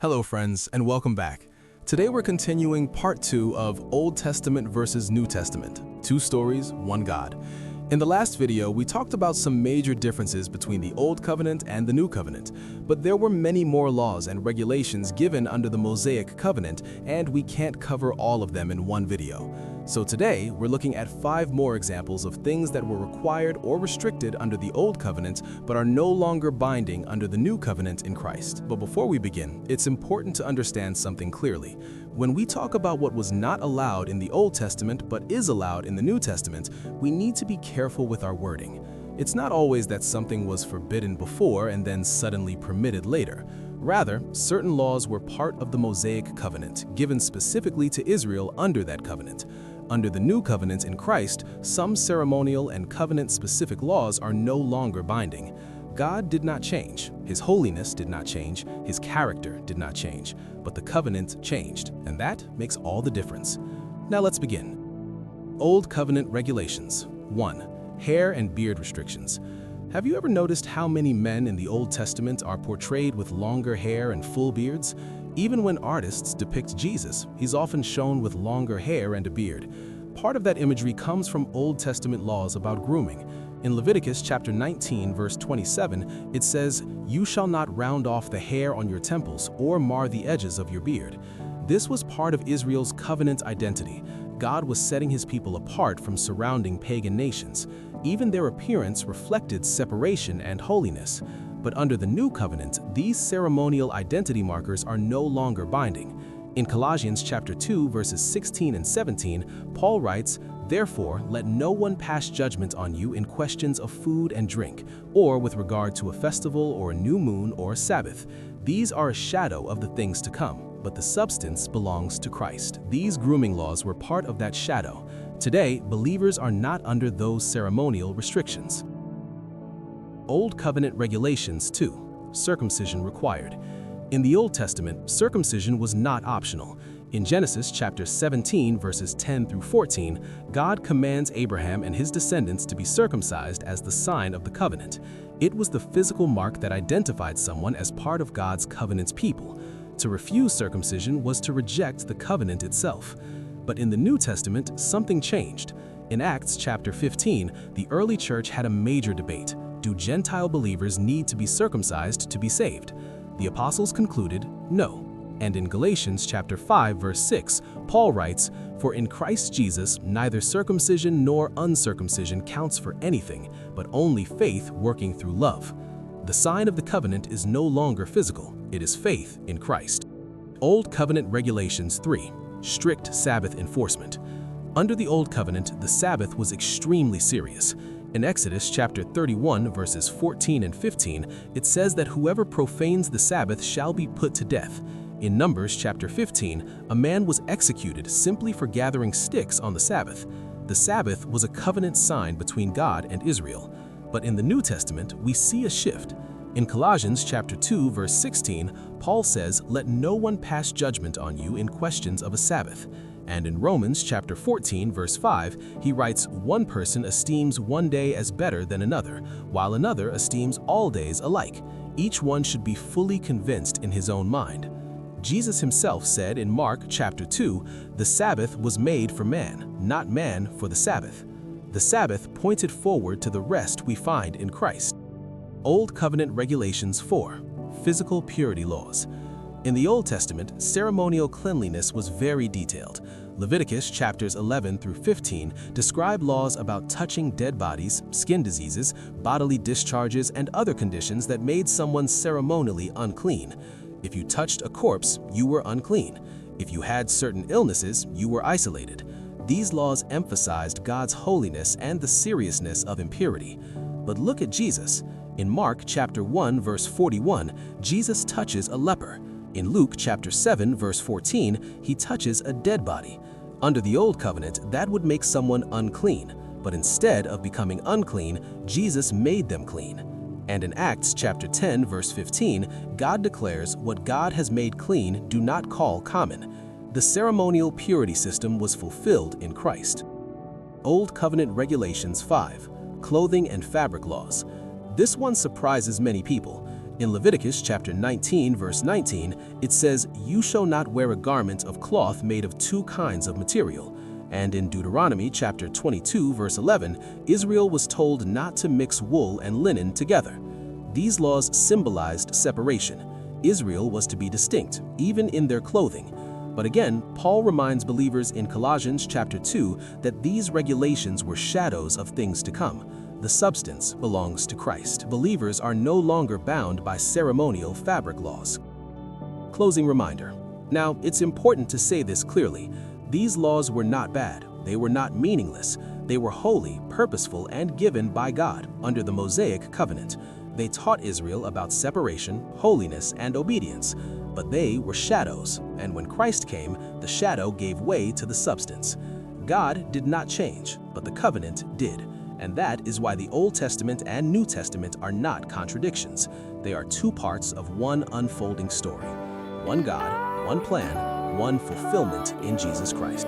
Hello friends, and welcome back. Today we're continuing part 2 of Old Testament versus New Testament. Two stories, one God. In the last video, we talked about some major differences between the Old Covenant and the New Covenant, but there were many more laws and regulations given under the Mosaic Covenant, and we can't cover all of them in one video. So today, we're looking at 5 more examples of things that were required or restricted under the Old Covenant, but are no longer binding under the New Covenant in Christ. But before we begin, it's important to understand something clearly. When we talk about what was not allowed in the Old Testament but is allowed in the New Testament, we need to be careful with our wording. It's not always that something was forbidden before and then suddenly permitted later. Rather, certain laws were part of the Mosaic Covenant, given specifically to Israel under that covenant. Under the New Covenant in Christ, some ceremonial and covenant-specific laws are no longer binding. God did not change, His holiness did not change, His character did not change, but the covenant changed, and that makes all the difference. Now let's begin. Old Covenant Regulations. 1. Hair and beard restrictions. Have you ever noticed how many men in the Old Testament are portrayed with longer hair and full beards? Even when artists depict Jesus, he's often shown with longer hair and a beard. Part of that imagery comes from Old Testament laws about grooming. In Leviticus chapter 19, verse 27, it says, "You shall not round off the hair on your temples or mar the edges of your beard." This was part of Israel's covenant identity. God was setting his people apart from surrounding pagan nations. Even their appearance reflected separation and holiness. But under the New Covenant, these ceremonial identity markers are no longer binding. In Colossians chapter 2, verses 16 and 17, Paul writes, "Therefore, let no one pass judgment on you in questions of food and drink, or with regard to a festival or a new moon or a Sabbath. These are a shadow of the things to come, but the substance belongs to Christ." These grooming laws were part of that shadow. Today, believers are not under those ceremonial restrictions. Old Covenant Regulations 2. Circumcision required. In the Old Testament, circumcision was not optional. In Genesis chapter 17, verses 10 through 14, God commands Abraham and his descendants to be circumcised as the sign of the covenant. It was the physical mark that identified someone as part of God's covenant's people. To refuse circumcision was to reject the covenant itself. But in the New Testament, something changed. In Acts chapter 15, the early church had a major debate. Do Gentile believers need to be circumcised to be saved? The apostles concluded, no. And in Galatians chapter 5, verse 6, Paul writes, "For in Christ Jesus neither circumcision nor uncircumcision counts for anything, but only faith working through love." The sign of the covenant is no longer physical, it is faith in Christ. Old Covenant Regulations 3. Strict Sabbath enforcement. Under the Old Covenant, the Sabbath was extremely serious. In Exodus chapter 31, verses 14 and 15, it says that whoever profanes the Sabbath shall be put to death. In Numbers chapter 15, a man was executed simply for gathering sticks on the Sabbath. The Sabbath was a covenant sign between God and Israel. But in the New Testament, we see a shift. In Colossians chapter 2, verse 16, Paul says, "Let no one pass judgment on you in questions of a Sabbath." And in Romans chapter 14, verse 5, he writes, "One person esteems one day as better than another, while another esteems all days alike. Each one should be fully convinced in his own mind." Jesus himself said in Mark chapter 2, "The Sabbath was made for man, not man for the Sabbath." The Sabbath pointed forward to the rest we find in Christ. Old Covenant Regulations 4. Physical purity laws. In the Old Testament, ceremonial cleanliness was very detailed. Leviticus chapters 11 through 15 describe laws about touching dead bodies, skin diseases, bodily discharges, and other conditions that made someone ceremonially unclean. If you touched a corpse, you were unclean. If you had certain illnesses, you were isolated. These laws emphasized God's holiness and the seriousness of impurity. But look at Jesus. In Mark chapter 1, verse 41, Jesus touches a leper. In Luke chapter 7, verse 14, he touches a dead body. Under the Old Covenant, that would make someone unclean. But instead of becoming unclean, Jesus made them clean. And in Acts chapter 10, verse 15, God declares, "What God has made clean, do not call common." The ceremonial purity system was fulfilled in Christ. Old Covenant Regulations 5. Clothing and fabric laws. This one surprises many people. In Leviticus chapter 19, verse 19, it says, "You shall not wear a garment of cloth made of two kinds of material." And in Deuteronomy chapter 22, verse 11, Israel was told not to mix wool and linen together. These laws symbolized separation. Israel was to be distinct, even in their clothing. But again, Paul reminds believers in Colossians chapter 2 that these regulations were shadows of things to come. The substance belongs to Christ. Believers are no longer bound by ceremonial fabric laws. Closing reminder. Now, it's important to say this clearly. These laws were not bad. They were not meaningless. They were holy, purposeful, and given by God under the Mosaic Covenant. They taught Israel about separation, holiness, and obedience. But they were shadows, and when Christ came, the shadow gave way to the substance. God did not change, but the covenant did. And that is why the Old Testament and New Testament are not contradictions. They are two parts of one unfolding story. One God, one plan, one fulfillment in Jesus Christ.